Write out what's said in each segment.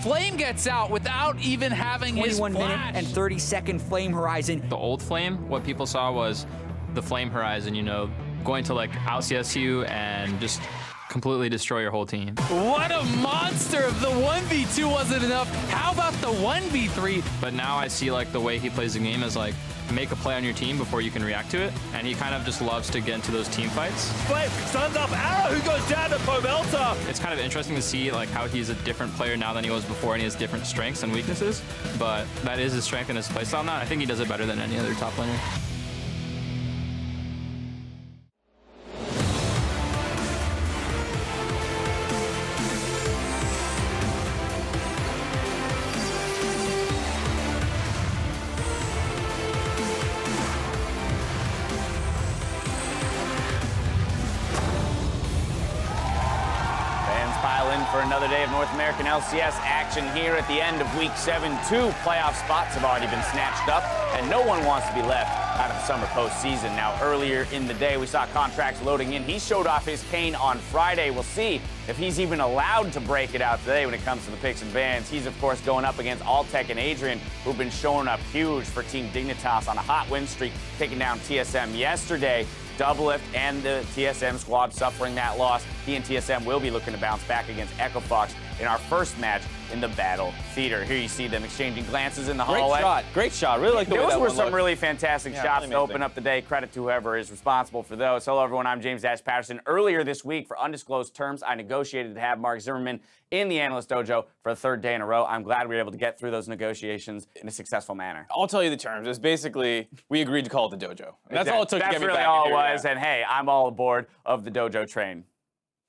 Flame gets out without even having his 21 minute flash. and 30-second Flame Horizon. The old Flame, what people saw was the Flame Horizon, you know, going to like out CS you and just completely destroy your whole team. What a monster! If the 1v2 wasn't enough, how about the 1v3? But now I see like the way he plays the game is like make a play on your team before you can react to it, and he kind of just loves to get into those team fights. Flame stuns up Arrow, who goes down to Pomelta. It's kind of interesting to see like how he's a different player now than he was before, and he has different strengths and weaknesses, but that is his strength and his playstyle now. I think he does it better than any other top laner. For another day of North American LCS action here at the end of Week 7. 2 playoff spots have already been snatched up, and no one wants to be left out of the summer postseason. Now, earlier in the day, we saw Contractz loading in. He showed off his Kayn on Friday. We'll see if he's even allowed to break it out today when it comes to the picks and bans. He's, of course, going up against Altec and Adrian, who've been showing up huge for Team Dignitas on a hot win streak, taking down TSM yesterday. Doublelift and the TSM squad suffering that loss. He and TSM will be looking to bounce back against Echo Fox in our first match in the Battle Theater. Here you see them exchanging glances in the hallway. Great shot. Really like the way that Those one were some looked. really fantastic shots to open up the day. Credit to whoever is responsible for those. Hello, everyone. I'm James Patterson. Earlier this week, for undisclosed terms, I negotiated to have Mark Zimmerman in the Analyst Dojo for a third day in a row. I'm glad we were able to get through those negotiations in a successful manner. I'll tell you the terms. It's basically, we agreed to call it the dojo. And that's all it took to get me back. That's really all it was. And hey, I'm all aboard of the dojo train.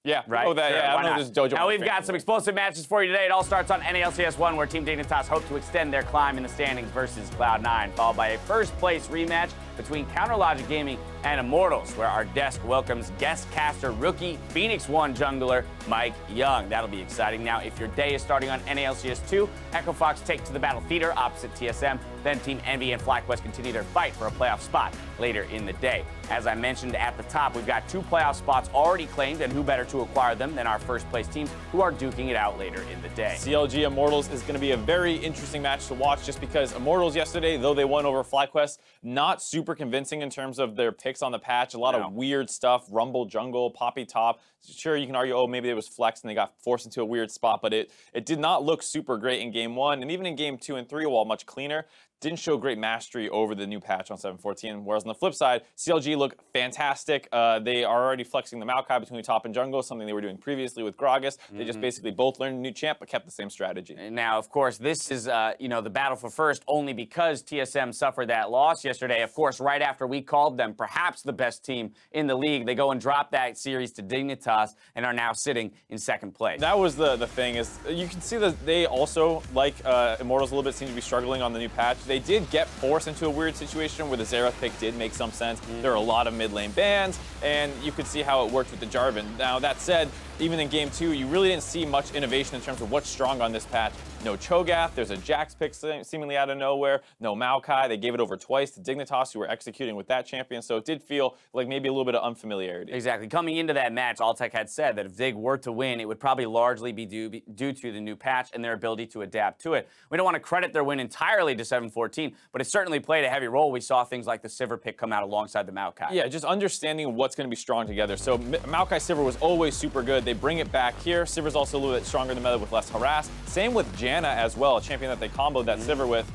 Yeah, right. Oh, that, sure, yeah, I don't know this dojo. Now we've got some explosive matches for you today. It all starts on NALCS 1, where Team Dignitas hope to extend their climb in the standings versus Cloud9, followed by a first-place rematch between CounterLogic Gaming and Immortals, where our desk welcomes guest caster rookie Phoenix 1 jungler Mike Young. That'll be exciting. Now, if your day is starting on NALCS 2, Echo Fox take to the Battle Theater opposite TSM. Then Team Envy and FlyQuest continue their fight for a playoff spot later in the day. As I mentioned at the top, we've got 2 playoff spots already claimed, and who better to acquire them than our first-place teams, who are duking it out later in the day. CLG Immortals is going to be a very interesting match to watch, just because Immortals yesterday, though they won over FlyQuest, not super convincing in terms of their picks on the patch. A lot of weird stuff, Rumble Jungle, Poppy Top. Sure, you can argue, oh, maybe it was flexed and they got forced into a weird spot, but it did not look super great in Game 1, and even in Game 2 and 3, while much cleaner, didn't show great mastery over the new patch on 7.14. Whereas on the flip side, CLG look fantastic. They are already flexing the Maokai between top and jungle, something they were doing previously with Gragas. They just basically both learned a new champ, but kept the same strategy. Now, of course, this is, the battle for first only because TSM suffered that loss yesterday. Of course, right after we called them perhaps the best team in the league, they go and drop that series to Dignitas and are now sitting in second place. That was the thing, is you can see that they also, like Immortals a little bit, seem to be struggling on the new patch. They did get forced into a weird situation where the Xerath pick did make some sense. There are a lot of mid lane bans, and you could see how it worked with the Jarvan. Now, that said, even in Game 2, you really didn't see much innovation in terms of what's strong on this patch. No Cho'Gath, there's a Jax pick seemingly out of nowhere, no Maokai. They gave it over twice to Dignitas, who were executing with that champion, so it did feel like maybe a little bit of unfamiliarity. Exactly. Coming into that match, Altec had said that if Dig were to win, it would probably largely be due to the new patch and their ability to adapt to it. We don't want to credit their win entirely to 7.14, but it certainly played a heavy role. We saw things like the Sivir pick come out alongside the Maokai. Yeah, just understanding what's going to be strong together. So Maokai Sivir was always super good. They bring it back here. Sivir's also a little bit stronger in the meta with less harass. Same with Janna as well, a champion that they comboed that Sivir with.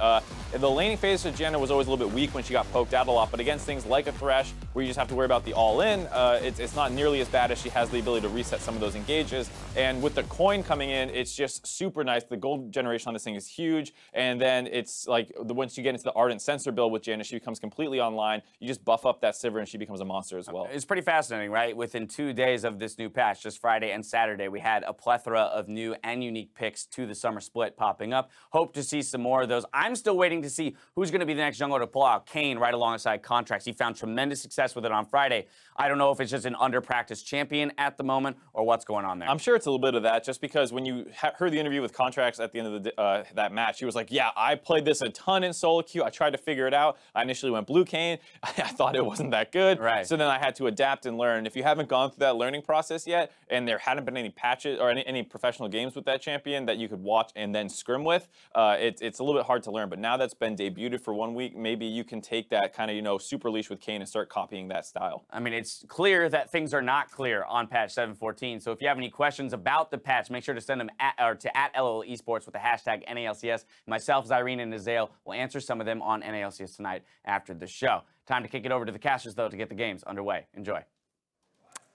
The laning phase of Janna was always a little bit weak when she got poked out a lot, but against things like a Thresh, where you just have to worry about the all-in, it's not nearly as bad as she has the ability to reset some of those engages. And with the coin coming in, it's just super nice. The gold generation on this thing is huge, and then it's like once you get into the Ardent Sensor build with Janna, she becomes completely online. You just buff up that Sivir and she becomes a monster as well. It's pretty fascinating, right? Within 2 days of this new patch, just Friday and Saturday, we had a plethora of new and unique picks to the summer split popping up. Hope to see some more of those. I'm still waiting exciting to see who's going to be the next jungler to pull out. Kayn right alongside Contractz. He found tremendous success with it on Friday. I don't know if it's just an under-practiced champion at the moment or what's going on there. I'm sure it's a little bit of that, just because when you heard the interview with Contractz at the end of the, that match, he was like, yeah, I played this a ton in solo queue. I tried to figure it out. I initially went blue Kayn. I thought it wasn't that good. Right. So then I had to adapt and learn. If you haven't gone through that learning process yet, and there hadn't been any patches or any professional games with that champion that you could watch and then scrim with, it's a little bit hard to learn. But now that's been debuted for 1 week, maybe you can take that kind of, you know, super leash with Kayn and start copying that style. I mean, it's clear that things are not clear on patch 7.14. So if you have any questions about the patch, make sure to send them to @LOL Esports with the hashtag NALCS. Myself, Zyrene, and Nazael will answer some of them on NALCS tonight after the show. Time to kick it over to the casters, though, to get the games underway. Enjoy.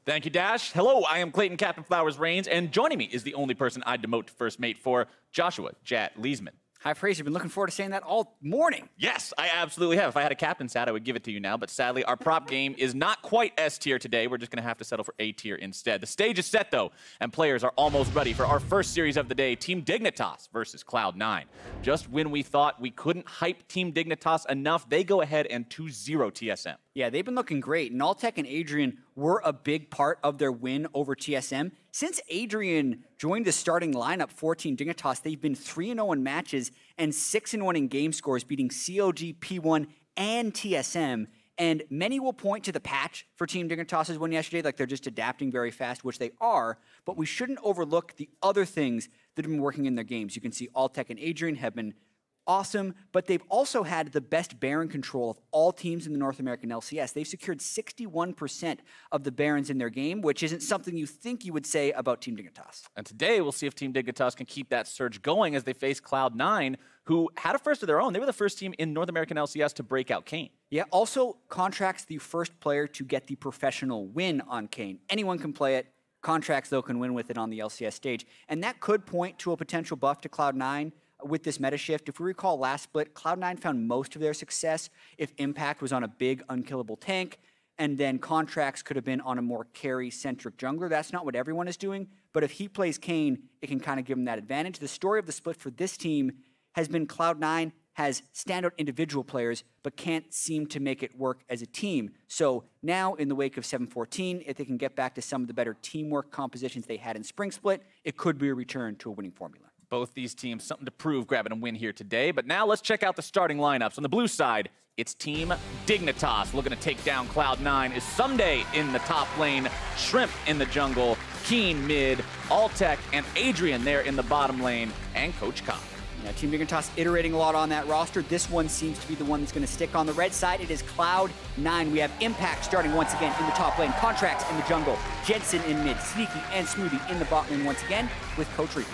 Thank you, Dash. Hello, I am Clayton Captain Flowers Reigns, and joining me is the only person I'd demote to first mate for, Joshua Jat Leesman. High praise. You've been looking forward to saying that all morning. Yes, I absolutely have. If I had a captain's hat, I would give it to you now, but sadly, our prop game is not quite S tier today. We're just going to have to settle for A tier instead. The stage is set, though, and players are almost ready for our first series of the day, Team Dignitas versus Cloud9. Just when we thought we couldn't hype Team Dignitas enough, they go ahead and 2-0 TSM. Yeah, they've been looking great, and Altec and Adrian were a big part of their win over TSM. Since Adrian joined the starting lineup for Team Dignitas, they've been 3-0 in matches and 6-1 in game scores, beating COG, P1, and TSM. And many will point to the patch for Team Dignitas' win yesterday, like they're just adapting very fast, which they are, but we shouldn't overlook the other things that have been working in their games. You can see Altec and Adrian have been awesome, but they've also had the best Baron control of all teams in the North American LCS. They've secured 61% of the Barons in their game, which isn't something you think you would say about Team Dignitas. And today, we'll see if Team Dignitas can keep that surge going as they face Cloud9, who had a first of their own. They were the first team in North American LCS to break out Kayn. Yeah, also, Contractz the first player to get the professional win on Kayn. Anyone can play it. Contractz, though, can win with it on the LCS stage. And that could point to a potential buff to Cloud9 with this meta shift. If we recall last split, Cloud9 found most of their success if Impact was on a big unkillable tank, and then Contractz could have been on a more carry-centric jungler. That's not what everyone is doing, but if he plays Kayn, it can kind of give him that advantage. The story of the split for this team has been Cloud9 has standout individual players, but can't seem to make it work as a team. So now, in the wake of 7.14, if they can get back to some of the better teamwork compositions they had in Spring Split, it could be a return to a winning formula. Both these teams, something to prove, grabbing a win here today. But now let's check out the starting lineups. On the blue side, it's Team Dignitas. Looking to take down Cloud9 is Ssumday in the top lane, Shrimp in the jungle, Keane mid, Altec and Adrian there in the bottom lane, and Coach Ka. Yeah, Team Dignitas iterating a lot on that roster. This one seems to be the one that's going to stick. On the red side, it is Cloud9. We have Impact starting once again in the top lane, Contractz in the jungle, Jensen in mid, Sneaky and Smoothie in the bot lane once again with Coach Reaper.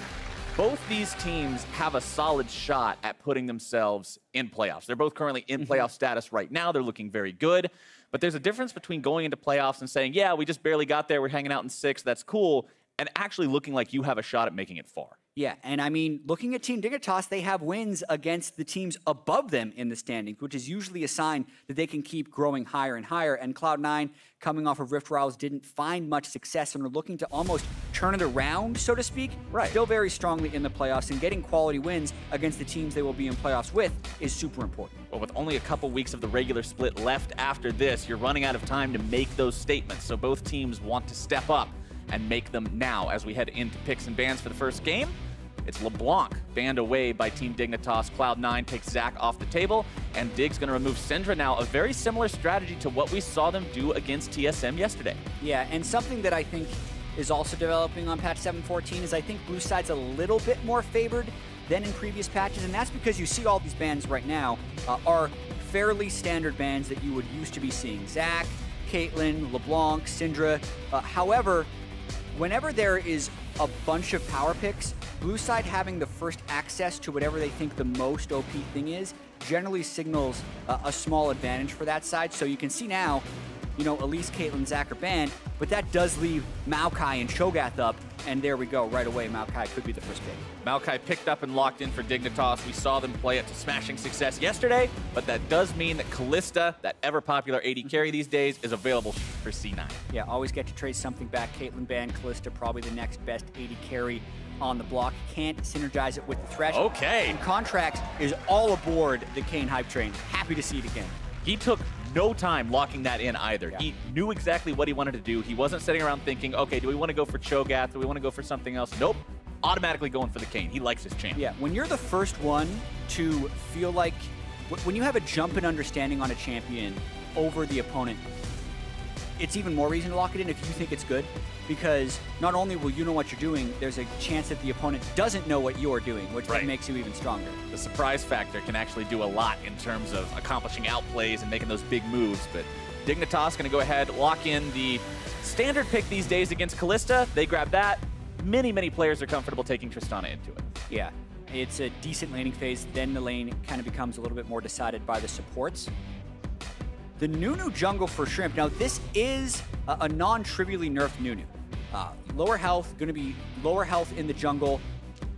Both these teams have a solid shot at putting themselves in playoffs. They're both currently in playoff status right now. They're looking very good. But there's a difference between going into playoffs and saying, yeah, we just barely got there, we're hanging out in 6, that's cool, and actually looking like you have a shot at making it far. Yeah, and I mean, looking at Team Dignitas, they have wins against the teams above them in the standings, which is usually a sign that they can keep growing higher and higher. And Cloud9, coming off of Rift Trials, didn't find much success and are looking to almost turn it around, so to speak. Right. Still very strongly in the playoffs, and getting quality wins against the teams they will be in playoffs with is super important. Well, with only a couple weeks of the regular split left after this, you're running out of time to make those statements. So both teams want to step up and make them now as we head into picks and bans for the first game. It's LeBlanc banned away by Team Dignitas. Cloud9 takes Zac off the table, and Dig's going to remove Syndra now. A very similar strategy to what we saw them do against TSM yesterday. Yeah, and something that I think is also developing on patch 7.14 is I think blue side's a little bit more favored than in previous patches, and that's because you see all these bans right now are fairly standard bans that you would used to be seeing. Zac, Caitlyn, LeBlanc, Syndra. However, whenever there is a bunch of power picks, blue side having the first access to whatever they think the most OP thing is generally signals a small advantage for that side. So you can see now, you know, Elise, Caitlyn, Zac are banned, but that does leave Maokai and Cho'Gath up, and there we go. Right away, Maokai could be the first pick. Maokai picked up and locked in for Dignitas. We saw them play it to smashing success yesterday, but that does mean that Kalista, that ever-popular AD carry these days, is available for C9. Yeah, always get to trade something back. Caitlyn ban, Kalista probably the next best AD carry on the block. Can't synergize it with the Thresh. Okay. And Contractz is all aboard the Kayn hype train. Happy to see it again. He took no time locking that in either. Yeah. He knew exactly what he wanted to do. He wasn't sitting around thinking, okay, do we want to go for Cho'Gath? Do we want to go for something else? Nope. Automatically going for the Kayn. He likes his champ. Yeah, when you're the first one to feel like, when you have a jump in understanding on a champion over the opponent, it's even more reason to lock it in if you think it's good, because not only will you know what you're doing, there's a chance that the opponent doesn't know what you're doing, which then makes you even stronger. The surprise factor can actually do a lot in terms of accomplishing outplays and making those big moves, but Dignitas going to go ahead, lock in the standard pick these days against Kalista. They grab that. Many, many players are comfortable taking Tristana into it. Yeah, it's a decent laning phase. Then the lane kind of becomes a little bit more decided by the supports. The Nunu jungle for Shrimp. Now, this is a non-trivially nerfed Nunu. Lower health, going to be lower health in the jungle,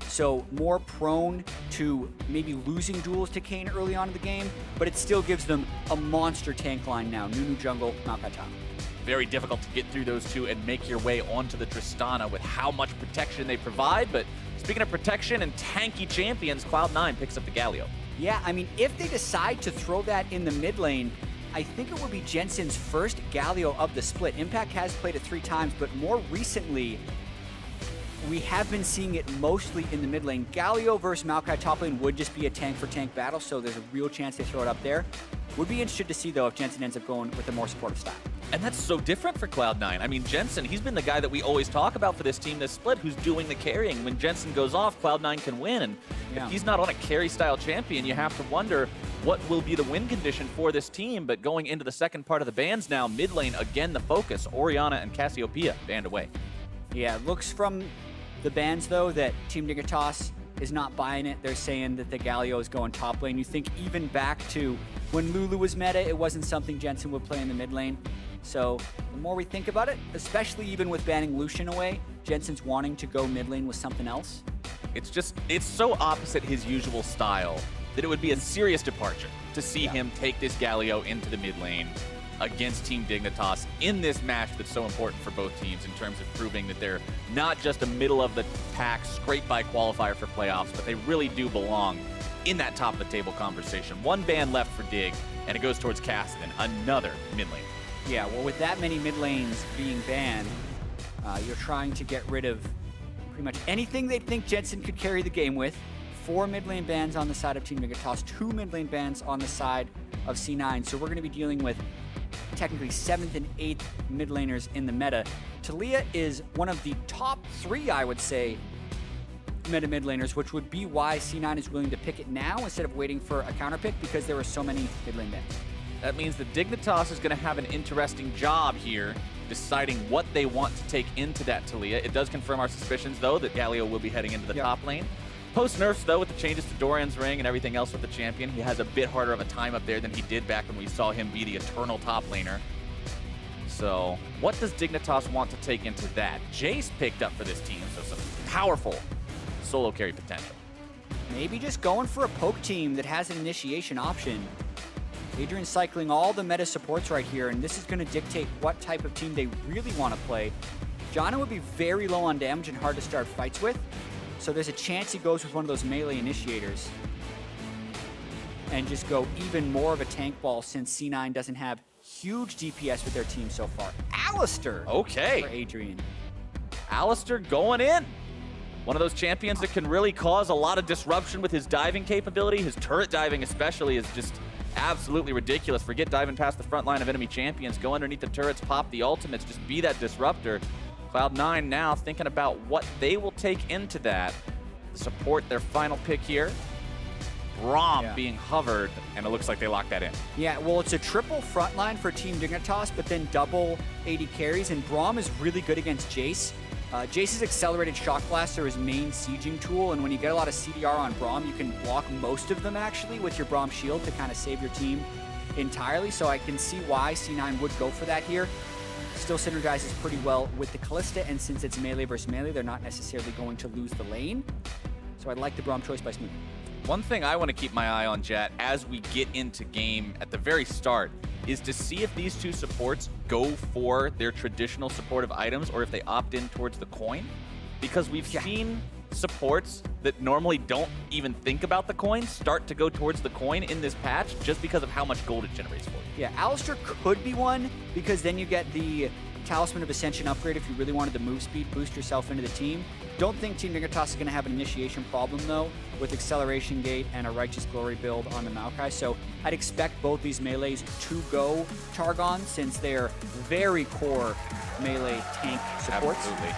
so more prone to maybe losing duels to Kayn early on in the game, but it still gives them a monster tank line now. Nunu jungle, Maokai top. Very difficult to get through those two and make your way onto the Tristana with how much protection they provide, but speaking of protection and tanky champions, Cloud9 picks up the Galio. Yeah, I mean, if they decide to throw that in the mid lane, I think it would be Jensen's first Galio of the split. Impact has played it 3 times, but more recently, we have been seeing it mostly in the mid lane. Galio versus Maokai top lane would just be a tank for tank battle, so there's a real chance they throw it up there. Would be interested to see, though, if Jensen ends up going with a more supportive style. And that's so different for Cloud9. I mean, Jensen, he's been the guy that we always talk about for this team this split, who's doing the carrying. When Jensen goes off, Cloud9 can win. And if he's not on a carry-style champion, you have to wonder what will be the win condition for this team. But going into the second part of the bans now, mid lane, again, the focus. Orianna and Cassiopeia banned away. Yeah, it looks from the bans, though, that Team Dignitas is not buying it. They're saying that the Galio is going top lane. You think even back to when Lulu was meta, it wasn't something Jensen would play in the mid lane. So the more we think about it, especially even with banning Lucian away, Jensen's wanting to go mid lane with something else. It's so opposite his usual style that it would be a serious departure to see him take this Galio into the mid lane against Team Dignitas in this match that's so important for both teams in terms of proving that they're not just a middle-of-the-pack, scrape-by qualifier for playoffs, but they really do belong in that top-of-the-table conversation. One ban left for Dig, and it goes towards Caston, another mid lane. Yeah, well, with that many mid lanes being banned, you're trying to get rid of pretty much anything they think Jensen could carry the game with. 4 mid lane bans on the side of Team Dignitas, 2 mid lane bans on the side of C9. So we're going to be dealing with technically 7th and 8th mid laners in the meta. Taliyah is one of the top 3, I would say, meta mid laners, which would be why C9 is willing to pick it now instead of waiting for a counter pick, because there were so many mid lane bans. That means that Dignitas is going to have an interesting job here deciding what they want to take into that Taliyah. It does confirm our suspicions, though, that Galio will be heading into the top lane. Post-nerfs, though, with the changes to Doran's ring and everything else with the champion, he has a bit harder of a time up there than he did back when we saw him be the eternal top laner. So what does Dignitas want to take into that? Jayce picked up for this team, so some powerful solo carry potential. Maybe just going for a poke team that has an initiation option. Adrian cycling all the meta supports right here, and this is going to dictate what type of team they really want to play. Janna would be very low on damage and hard to start fights with, so there's a chance he goes with one of those melee initiators and just go even more of a tank ball, since C9 doesn't have huge DPS with their team so far. Alistar for Adrian. Alistar going in. One of those champions that can really cause a lot of disruption with his diving capability. His turret diving especially is just absolutely ridiculous. Forget diving past the front line of enemy champions. Go underneath the turrets, pop the ultimates, just be that disruptor. Cloud9 now thinking about what they will take into that. Support their final pick here. Braum being hovered, and it looks like they locked that in. Yeah, well, it's a triple front line for Team Dignitas, but then double AD carries, and Braum is really good against Jayce. Jayce's accelerated shock blast are his main sieging tool, and when you get a lot of CDR on Braum, you can block most of them actually with your Braum shield to kind of save your team entirely. So I can see why C9 would go for that here. Still synergizes pretty well with the Kalista, and since it's melee versus melee, they're not necessarily going to lose the lane. So I like the Braum choice by Smoothie. One thing I want to keep my eye on, Jet, as we get into game at the very start, is to see if these two supports go for their traditional supportive items or if they opt in towards the coin. Because we've seen supports that normally don't even think about the coin start to go towards the coin in this patch just because of how much gold it generates for you. Yeah, Alistar could be one because then you get the Talisman of Ascension upgrade if you really wanted the move speed, boost yourself into the team. Don't think Team Dignitas is going to have an initiation problem, though, with Acceleration Gate and a Righteous Glory build on the Maokai. So I'd expect both these melees to go Targon since they're very core melee tank supports. Absolutely.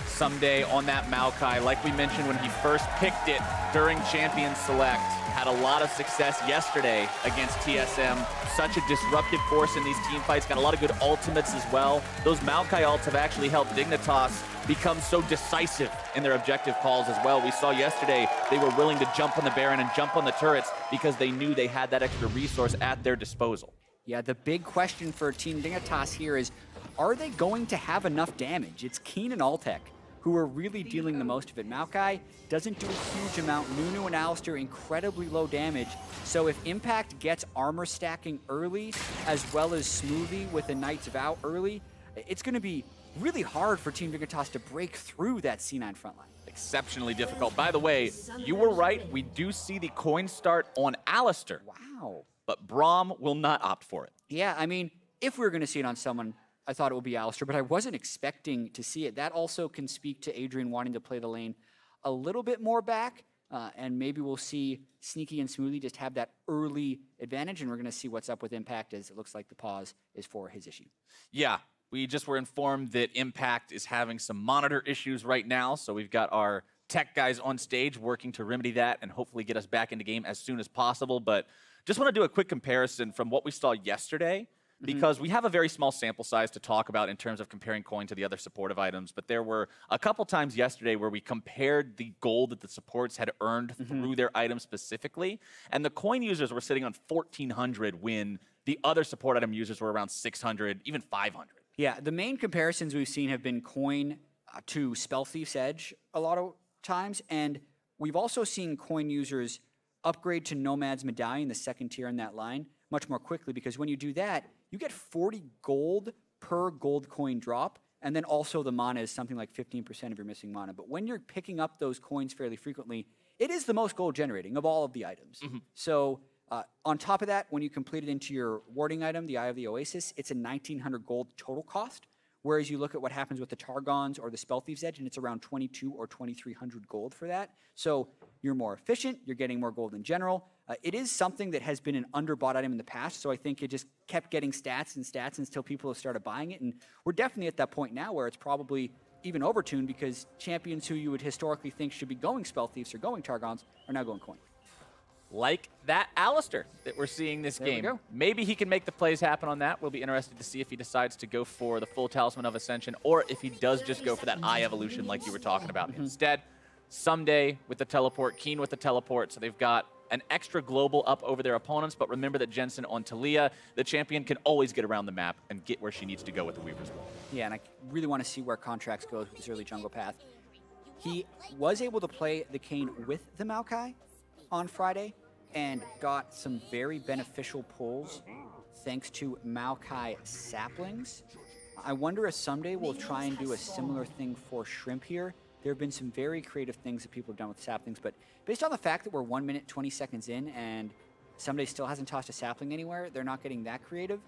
Ssumday on that Maokai, like we mentioned when he first picked it during Champion Select, had a lot of success yesterday against TSM. Such a disruptive force in these team fights. Got a lot of good ultimates as well. Those Maokai ults have actually helped Dignitas become so decisive in their objective calls as well. We saw yesterday they were willing to jump on the Baron and jump on the turrets because they knew they had that extra resource at their disposal. Yeah, the big question for Team Dignitas here is, are they going to have enough damage? It's Keane and Altec who are really dealing the most of it. Maokai doesn't do a huge amount. Nunu and Alistar incredibly low damage. So if Impact gets armor stacking early, as well as Smoothie with the Knight's Vow early, it's going to be really hard for Team Dignitas to break through that C9 front line. Exceptionally difficult. By the way, you were right. We do see the coin start on Alistar. Wow. But Braum will not opt for it. Yeah, I mean, if we were going to see it on someone, I thought it would be Alistar, but I wasn't expecting to see it. That also can speak to Adrian wanting to play the lane a little bit more back, and maybe we'll see Sneaky and Smoothie just have that early advantage, and we're going to see what's up with Impact as it looks like the pause is for his issue. Yeah, we just were informed that Impact is having some monitor issues right now, so we've got our tech guys on stage working to remedy that and hopefully get us back into game as soon as possible. But just want to do a quick comparison from what we saw yesterday, because we have a very small sample size to talk about in terms of comparing coin to the other supportive items, but there were a couple times yesterday where we compared the gold that the supports had earned through their items specifically, and the coin users were sitting on 1,400 when the other support item users were around 600, even 500. Yeah, the main comparisons we've seen have been coin to Spell Thief's Edge a lot of times, and we've also seen coin users upgrade to Nomad's Medallion, the second tier in that line, much more quickly, because when you do that, you get 40 gold per gold coin drop, and then also the mana is something like 15% of your missing mana. But when you're picking up those coins fairly frequently, it is the most gold generating of all of the items. So on top of that, when you complete it into your warding item, the Eye of the Oasis, it's a 1,900 gold total cost, whereas you look at what happens with the Targons or the Spell Thief's Edge, and it's around 2,200 or 2,300 gold for that. So you're more efficient, you're getting more gold in general. It is something that has been an underbought item in the past, so I think it just kept getting stats and stats until people have started buying it, and we're definitely at that point now where it's probably even overtuned because champions who you would historically think should be going Spell Thieves or going Targons are now going coin. Like that Alistar that we're seeing this game. There we go. Maybe he can make the plays happen on that. We'll be interested to see if he decides to go for the full Talisman of Ascension or if he does just go for that Eye Evolution like you were talking about. Instead, Ssumday with the teleport, Keane with the teleport, so they've got an extra global up over their opponents, but remember that Jensen on Taliyah, the champion can always get around the map and get where she needs to go with the Weaver's Wall. Yeah, and I really want to see where Contractz goes with his early jungle path. He was able to play the Kayn with the Maokai on Friday and got some very beneficial pulls thanks to Maokai saplings. I wonder if Ssumday will try and do a similar thing for Shrimp here. There have been some very creative things that people have done with saplings, but based on the fact that we're 1 minute, 20 seconds in and Ssumday still hasn't tossed a sapling anywhere, they're not getting that creative.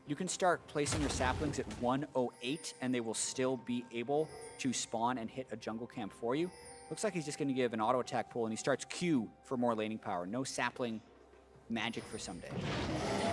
You can start placing your saplings at 108 and they will still be able to spawn and hit a jungle camp for you. Looks like he's just going to give an auto attack pull and he starts Q for more laning power. No sapling magic for Ssumday.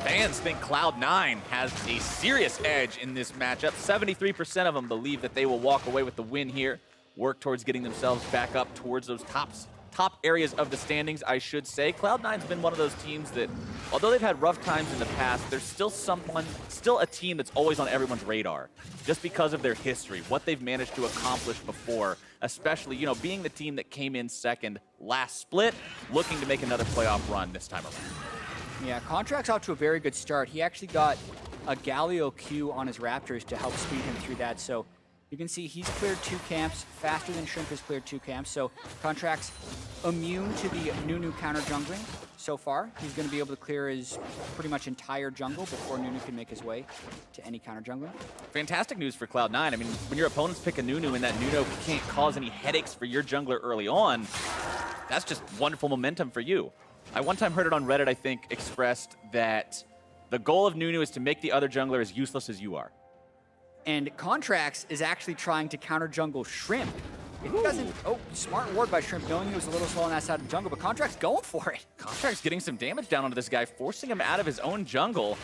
Fans think Cloud9 has a serious edge in this matchup. 73% of them believe that they will walk away with the win here. Work towards getting themselves back up towards those top areas of the standings, I should say. Cloud9's been one of those teams that, although they've had rough times in the past, there's still a team that's always on everyone's radar, just because of their history, what they've managed to accomplish before, especially, you know, being the team that came in second last split, looking to make another playoff run this time around. Yeah, Contractz off to a very good start. He actually got a Galio Q on his Raptors to help speed him through that, so You can see he's cleared 2 camps faster than Shrimp has cleared 2 camps. So Contractz immune to the Nunu counter jungling so far. He's going to be able to clear his pretty much entire jungle before Nunu can make his way to any counter jungling. Fantastic news for Cloud9. I mean, when your opponents pick a Nunu and that Nunu can't cause any headaches for your jungler early on, that's just wonderful momentum for you. I one time heard it on Reddit, I think, expressed that the goal of Nunu is to make the other jungler as useless as you are. And Contractz is actually trying to counter jungle Shrimp. If he doesn't, oh, smart ward by Shrimp, knowing he was a little slow on that side of the jungle, but Contractz going for it. Contractz getting some damage down onto this guy, forcing him out of his own jungle.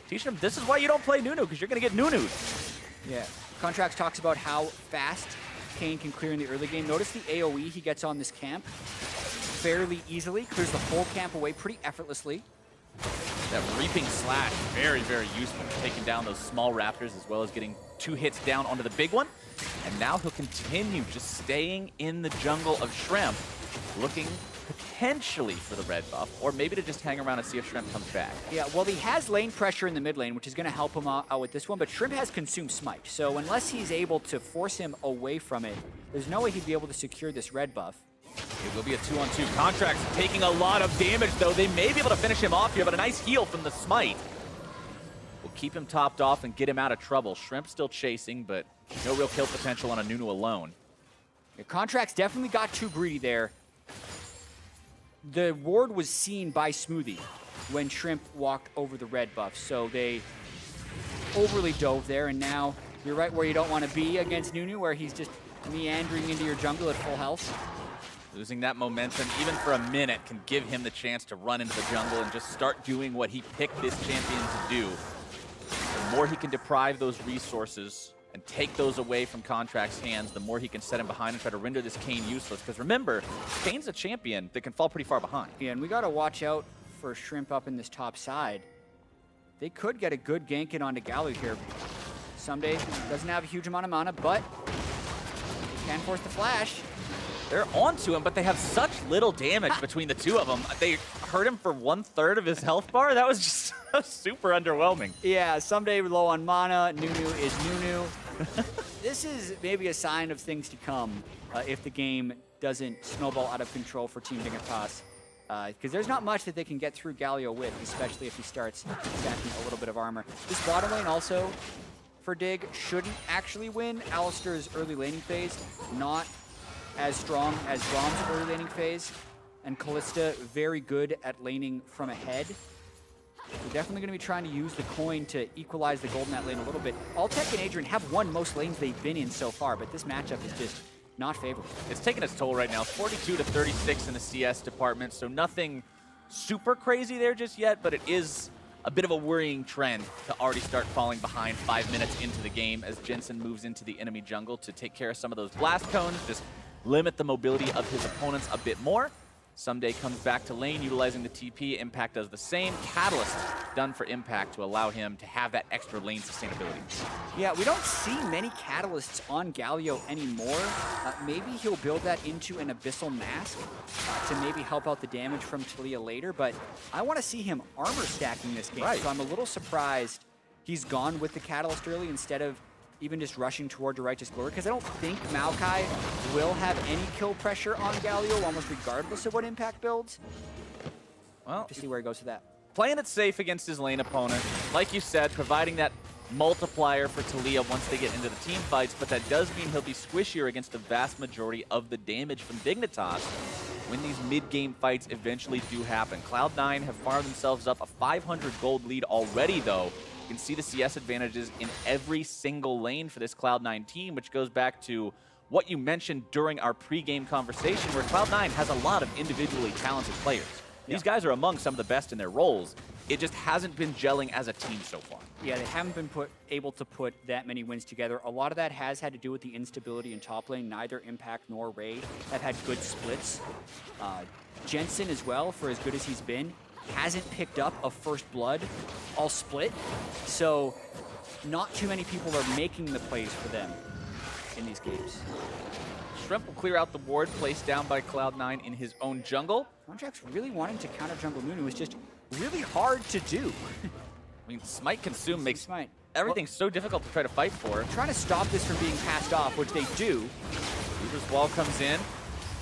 Teaching him, this is why you don't play Nunu, because you're going to get Nunu'd. Yeah, Contractz talks about how fast Kayn can clear in the early game. Notice the AoE he gets on this camp fairly easily, clears the whole camp away pretty effortlessly. That Reaping Slash, very, very useful, taking down those small raptors as well as getting 2 hits down onto the big one. And now he'll continue just staying in the jungle of Shrimp, looking potentially for the red buff, or maybe to just hang around and see if Shrimp comes back. Yeah, well, he has lane pressure in the mid lane, which is going to help him out with this one, but Shrimp has consumed Smite. So unless he's able to force him away from it, there's no way he'd be able to secure this red buff. It will be a 2-on-2. Contractz taking a lot of damage, though. They may be able to finish him off here, but a nice heal from the Smite will keep him topped off and get him out of trouble. Shrimp still chasing, but no real kill potential on a Nunu alone. Yeah, Contractz definitely got too greedy there. The ward was seen by Smoothie when Shrimp walked over the red buff, so they overly dove there, and now you're right where you don't want to be against Nunu, where he's just meandering into your jungle at full health. Losing that momentum, even for a minute, can give him the chance to run into the jungle and just start doing what he picked this champion to do. The more he can deprive those resources and take those away from Contract's hands, the more he can set him behind and try to render this Kayn useless. Because remember, Kayn's a champion that can fall pretty far behind. Yeah, and we got to watch out for Shrimp up in this top side. They could get a good gank in onto Galio here. Ssumday doesn't have a huge amount of mana, but he can force the flash. They're onto him, but they have such little damage between the two of them. They hurt him for 1/3 of his health bar. That was just super underwhelming. Yeah, Ssumday low on mana. Nunu is Nunu. This is maybe a sign of things to come if the game doesn't snowball out of control for Team Dignitas. Because there's not much that they can get through Galio with, especially if he starts stacking a little bit of armor. This bottom lane also, for Dig, shouldn't actually win. Alistar's early laning phase, not as strong as Braum's early laning phase, and Kalista very good at laning from ahead. We're definitely going to be trying to use the coin to equalize the gold in that lane a little bit. Altec and Adrian have won most lanes they've been in so far, but this matchup is just not favorable. It's taking its toll right now. 42 to 36 in the CS department, so nothing super crazy there just yet, but it is a bit of a worrying trend to already start falling behind 5 minutes into the game as Jensen moves into the enemy jungle to take care of some of those blast cones, just limit the mobility of his opponents a bit more. Ssumday comes back to lane, utilizing the TP. Impact does the same. Catalyst done for Impact to allow him to have that extra lane sustainability. Yeah, we don't see many Catalysts on Galio anymore. Maybe he'll build that into an Abyssal Mask to maybe help out the damage from Taliyah later, but I want to see him armor stacking this game, so I'm a little surprised he's gone with the Catalyst early instead of even just rushing toward the Righteous Glory, because I don't think Maokai will have any kill pressure on Galio, almost regardless of what Impact builds. Well, to see where he goes with that. Playing it safe against his lane opponent. Like you said, providing that multiplier for Taliyah once they get into the team fights, but that does mean he'll be squishier against the vast majority of the damage from Dignitas when these mid-game fights eventually do happen. Cloud9 have farmed themselves up a 500 gold lead already, though. You can see the CS advantages in every single lane for this Cloud9 team, which goes back to what you mentioned during our pre-game conversation, where Cloud9 has a lot of individually talented players. These guys are among some of the best in their roles. It just hasn't been gelling as a team so far. Yeah, they haven't been able to put that many wins together. A lot of that has had to do with the instability in top lane. Neither Impact nor Ray have had good splits. Jensen as well, for as good as he's been, hasn't picked up a first blood all split, so not too many people are making the plays for them in these games. Shrimp will clear out the ward placed down by Cloud9 in his own jungle. Contractz really wanting to counter jungle Nunu is just really hard to do. I mean, Smite Consume makes everything's so difficult to try to fight for. Trying to stop this from being passed off, which they do. Reaper's wall comes in.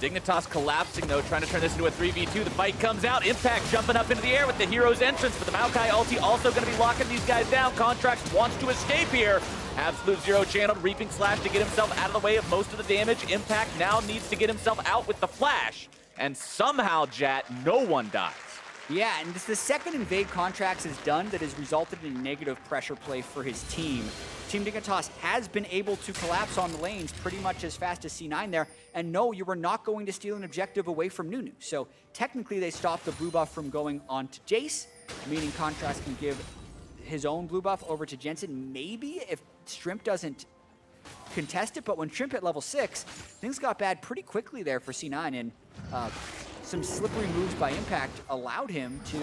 Dignitas collapsing though, trying to turn this into a 3v2. The fight comes out. Impact jumping up into the air with the hero's entrance, but the Maokai ulti also going to be locking these guys down. Contractz wants to escape here. Absolute Zero channeled, Reaping Slash to get himself out of the way of most of the damage. Impact now needs to get himself out with the flash. And somehow, Jat, no one dies. Yeah, and this is the second invade Contractz has done that has resulted in negative pressure play for his team. Team Dignitas has been able to collapse on the lanes pretty much as fast as C9 there, and no, you were not going to steal an objective away from Nunu. So technically they stopped the blue buff from going on to Jayce, meaning Contractz can give his own blue buff over to Jensen, maybe if Shrimp doesn't contest it, but when Shrimp hit level 6, things got bad pretty quickly there for C9, and some slippery moves by Impact allowed him to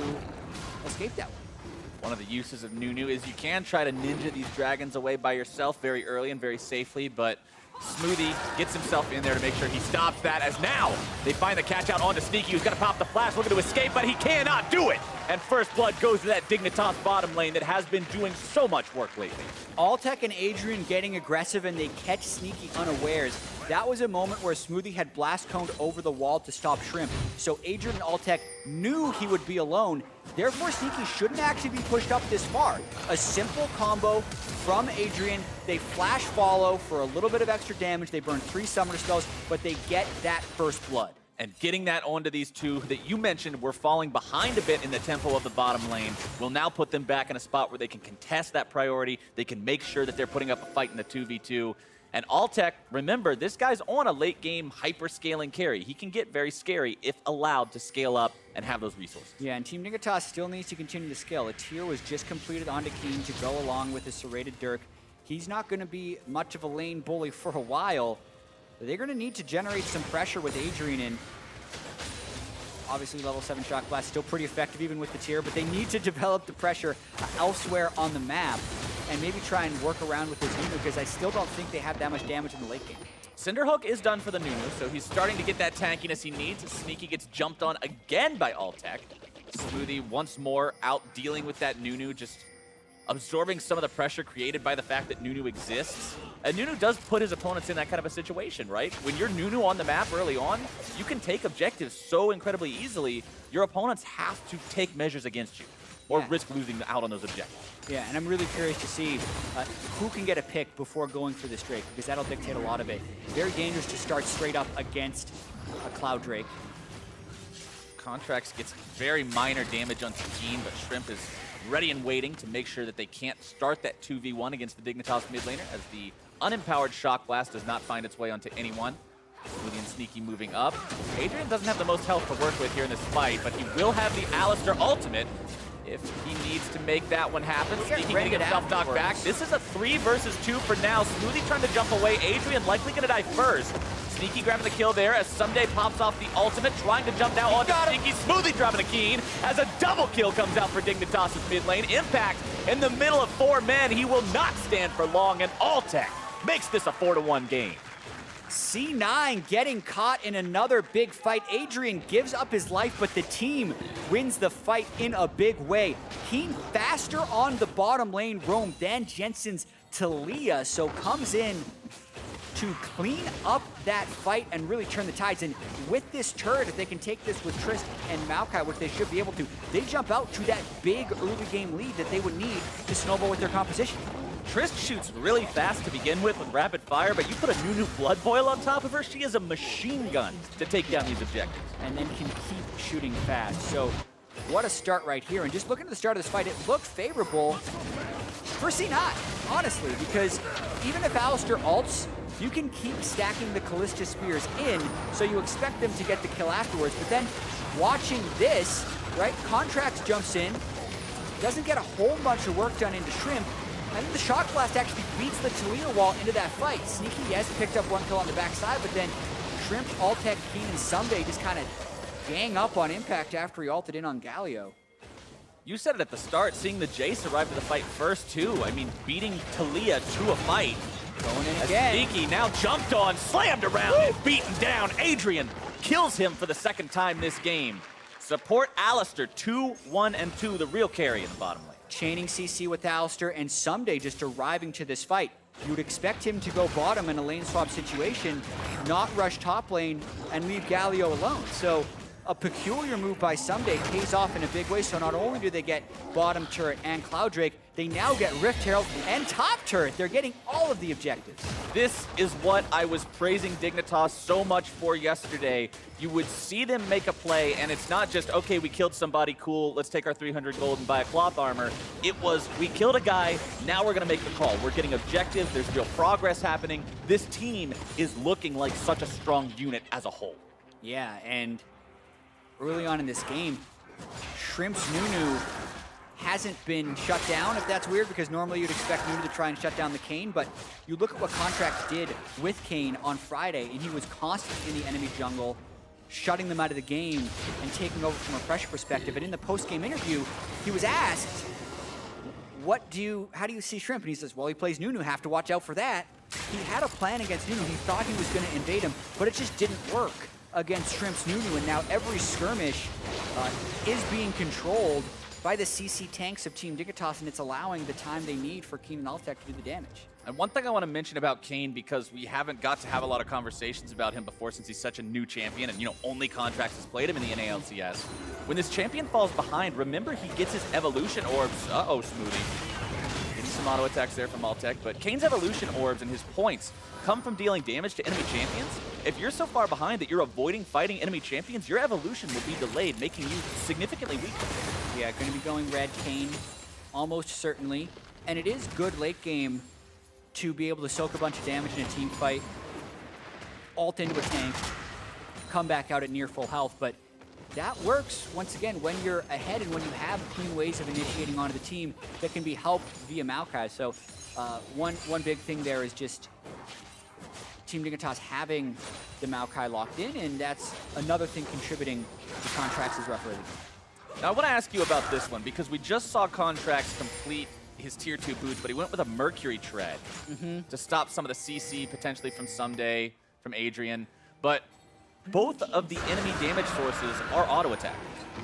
escape that one. One of the uses of Nunu is you can try to ninja these dragons away by yourself very early and very safely, but Smoothie gets himself in there to make sure he stops that, as now they find the catch out onto Sneaky, who's going to pop the flash, looking to escape, but he cannot do it. And first blood goes to that Dignitas bottom lane that has been doing so much work lately. Altec and Adrian getting aggressive, and they catch Sneaky unawares. That was a moment where Smoothie had blast coned over the wall to stop Shrimp. So Adrian and Altec knew he would be alone. Therefore, Sneaky shouldn't actually be pushed up this far. A simple combo from Adrian. They flash follow for a little bit of extra damage. They burn 3 summoner spells, but they get that first blood. And getting that onto these two that you mentioned were falling behind a bit in the tempo of the bottom lane will now put them back in a spot where they can contest that priority. They can make sure that they're putting up a fight in the 2v2. And Altec, remember, this guy's on a late game hyper-scaling carry. He can get very scary if allowed to scale up and have those resources. Yeah, and Team Dignitas still needs to continue to scale. A tier was just completed onto Keane to go along with his serrated Dirk. He's not going to be much of a lane bully for a while. They're going to need to generate some pressure with Adrian in. Obviously, level 7 Shock Blast still pretty effective even with the tier, but they need to develop the pressure elsewhere on the map and maybe try and work around with his Nunu, because I still don't think they have that much damage in the late game. Cinderhook is done for the Nunu, so he's starting to get that tankiness he needs. Sneaky gets jumped on again by Altec. Smoothie once more out dealing with that Nunu, just absorbing some of the pressure created by the fact that Nunu exists. And Nunu does put his opponents in that kind of a situation, right? When you're Nunu on the map early on, you can take objectives so incredibly easily, your opponents have to take measures against you or risk losing out on those objectives. Yeah, and I'm really curious to see who can get a pick before going for this Drake, because that'll dictate a lot of it. Very dangerous to start straight up against a Cloud Drake. Contractz gets very minor damage onto Keane, but Shrimp is ready and waiting to make sure that they can't start that 2v1 against the Dignitas mid laner, as the unempowered Shock Blast does not find its way onto anyone. Smoothie and Sneaky moving up. Adrian doesn't have the most health to work with here in this fight, but he will have the Alistar ultimate if he needs to make that one happen. Sneaky getting himself knocked back. This is a 3 versus 2 for now. Smoothie trying to jump away. Adrian likely going to die first. Sneaky grabbing the kill there as Ssumday pops off the ultimate, trying to jump down onto Sneaky. Smoothie dropping a Keane as a double kill comes out for Dignitas' mid lane. Impact in the middle of 4 men. He will not stand for long, and Altec makes this a 4-1 game. C9 getting caught in another big fight. Adrian gives up his life, but the team wins the fight in a big way. Keane faster on the bottom lane roam than Jensen's Taliyah, so comes in to clean up that fight and really turn the tides. And with this turret, if they can take this with Trist and Maokai, which they should be able to, they jump out to that big early game lead that they would need to snowball with their composition. Trist shoots really fast to begin with rapid fire, but you put a Nunu Blood Boil on top of her, she is a machine gun to take down these objectives. And then can keep shooting fast. So what a start right here. And just looking at the start of this fight, it looked favorable for C9, honestly, because even if Alistar ults, you can keep stacking the Kalista spears in, so you expect them to get the kill afterwards. But then watching this, right, Contractz jumps in, doesn't get a whole bunch of work done into Shrimp, and then the Shock Blast actually beats the Taliyah wall into that fight. Sneaky, yes, picked up 1 kill on the backside, but then Shrimp, Altec, Keane, and Ssumday just kind of gang up on Impact after he ulted in on Galio. You said it at the start, seeing the Jayce arrive to the fight first, too. I mean, beating Taliyah to a fight. Going in again. Sneaky now jumped on, slammed around, and beaten down. Adrian kills him for the 2nd time this game. Support Alistar, 2, 1, and 2, the real carry in the bottom lane. chaining CC with Alistar, and Ssumday just arriving to this fight. You would expect him to go bottom in a lane swap situation, not rush top lane, and leave Galio alone. So a peculiar move by Ssumday pays off in a big way. So not only do they get bottom turret and Cloud Drake, they now get Rift Herald and top turret. They're getting all of the objectives. This is what I was praising Dignitas so much for yesterday. You would see them make a play, and it's not just, okay, we killed somebody, cool, let's take our 300 gold and buy a cloth armor. It was, we killed a guy, now we're going to make the call. We're getting objectives, there's real progress happening. This team is looking like such a strong unit as a whole. Yeah, and early on in this game, Shrimp's Nunu hasn't been shut down, if that's weird, because normally you'd expect Nunu to try and shut down the Kayn, but you look at what Contractz did with Kayn on Friday, and he was constantly in the enemy jungle, shutting them out of the game and taking over from a pressure perspective. And in the post-game interview, he was asked, how do you see Shrimp? And he says, well, he plays Nunu, have to watch out for that. He had a plan against Nunu. He thought he was going to invade him, but it just didn't work against Shrimp's Nunu, and now every skirmish is being controlled by the CC tanks of Team Dignitas, and it's allowing the time they need for Keane and Altec to do the damage. And one thing I want to mention about Kayn, because we haven't got to have a lot of conversations about him before since he's such a new champion, and only Contractz has played him in the NALCS. When this champion falls behind, remember he gets his evolution orbs. Uh-oh, Smoothie. Getting some auto attacks there from Altec, but Kayn's evolution orbs and his points come from dealing damage to enemy champions. If you're so far behind that you're avoiding fighting enemy champions, your evolution will be delayed, making you significantly weaker. Yeah, going to be going red Kayn, almost certainly. And it is good late game to be able to soak a bunch of damage in a team fight, ult into a tank, come back out at near full health. But that works, once again, when you're ahead and when you have clean ways of initiating onto the team that can be helped via Maokai. So one big thing there is just Team Dignitas having the Maokai locked in, and that's another thing contributing to Contractz' rough early. Now I want to ask you about this one, because we just saw Contractz complete his tier 2 boots, but he went with a Mercury Tread to stop some of the CC potentially from Ssumday, from Adrian. But both of the enemy damage sources are auto attackers.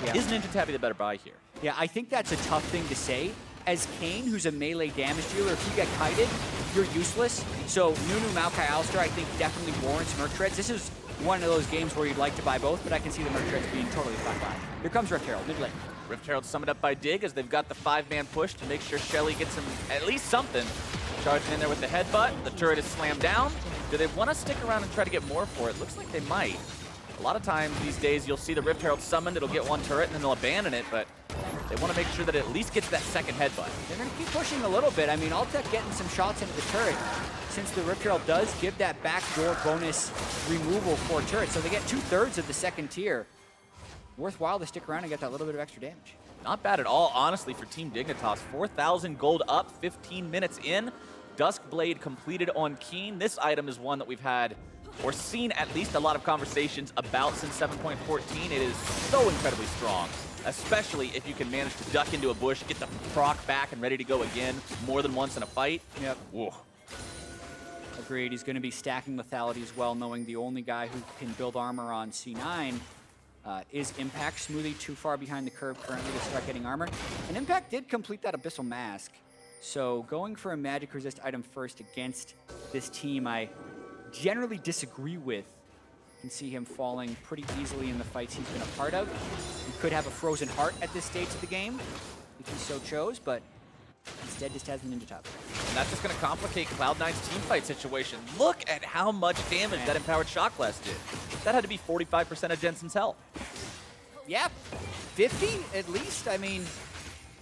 Yeah. Is Ninja Tabby the better buy here? Yeah, I think that's a tough thing to say. As Kayn, who's a melee damage dealer, if you get kited, you're useless. So Nunu, Maokai, Alistar, I think definitely warrants Merc Treads. This is one of those games where you'd like to buy both, but I can see the Merc Treads being totally fine buy. Here comes Rift Herald, mid lane. Rift Herald summoned up by Dig as they've got the 5-man push to make sure Shelly gets him at least something. Charging in there with the headbutt. The turret is slammed down. Do they want to stick around and try to get more for it? Looks like they might. A lot of times these days you'll see the Rift Herald summoned, it'll get one turret and then they'll abandon it, but they want to make sure that it at least gets that second headbutt. They're going to keep pushing a little bit. I mean, Altec getting some shots into the turret, since the Rift Herald does give that backdoor bonus removal for turrets. So they get 2/3 of the second tier. Worthwhile to stick around and get that little bit of extra damage. Not bad at all, honestly, for Team Dignitas. 4,000 gold up, 15 minutes in. Duskblade completed on Keane. This item is one that we've had or seen at least a lot of conversations about since 7.14. It is so incredibly strong, especially if you can manage to duck into a bush, get the proc back and ready to go again more than once in a fight. Yep. Whoa. Agreed. He's going to be stacking lethality as well, knowing the only guy who can build armor on C9 is Impact. Smoothie too far behind the curve currently to start getting armor. And Impact did complete that Abyssal Mask. So going for a magic resist item first against this team, I generally disagree with. You can see him falling pretty easily in the fights he's been a part of. He could have a frozen heart at this stage of the game if he so chose, but instead just has an Ninja Top. And that's just going to complicate Cloud9's teamfight situation. Look at how much damage that Empowered Shock Blast did. That had to be 45% of Jensen's health. Yeah, 50 at least. I mean,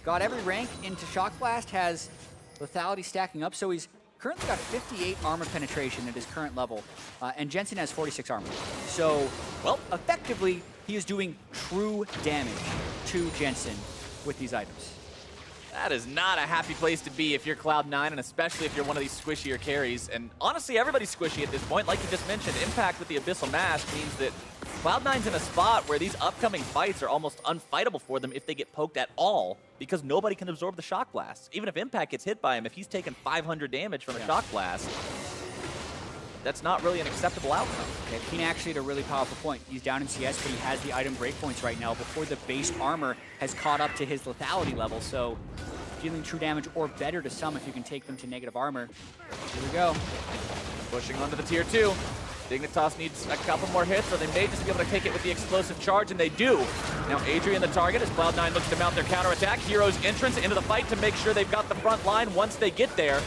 got every rank into Shock Blast, has lethality stacking up, so he's currently got 58 armor penetration at his current level, and Jensen has 46 armor. So, well, effectively, he is doing true damage to Jensen with these items. That is not a happy place to be if you're Cloud9, and especially if you're one of these squishier carries. And honestly, everybody's squishy at this point. Like you just mentioned, Impact with the Abyssal Mask means that Cloud9's in a spot where these upcoming fights are almost unfightable for them if they get poked at all, because nobody can absorb the Shock Blast. Even if Impact gets hit by him, if he's taken 500 damage from a Shock Blast, that's not really an acceptable outcome. Okay, Keane actually had a really powerful point. He's down in CS, but he has the item breakpoints right now before the base armor has caught up to his lethality level. So dealing true damage or better to some if you can take them to negative armor. Here we go. Pushing onto the tier 2. Dignitas needs a couple more hits, or they may just be able to take it with the explosive charge, and they do. Now Adrian the target as Cloud9 looks to mount their counterattack. Heroes entrance into the fight to make sure they've got the front line once they get there.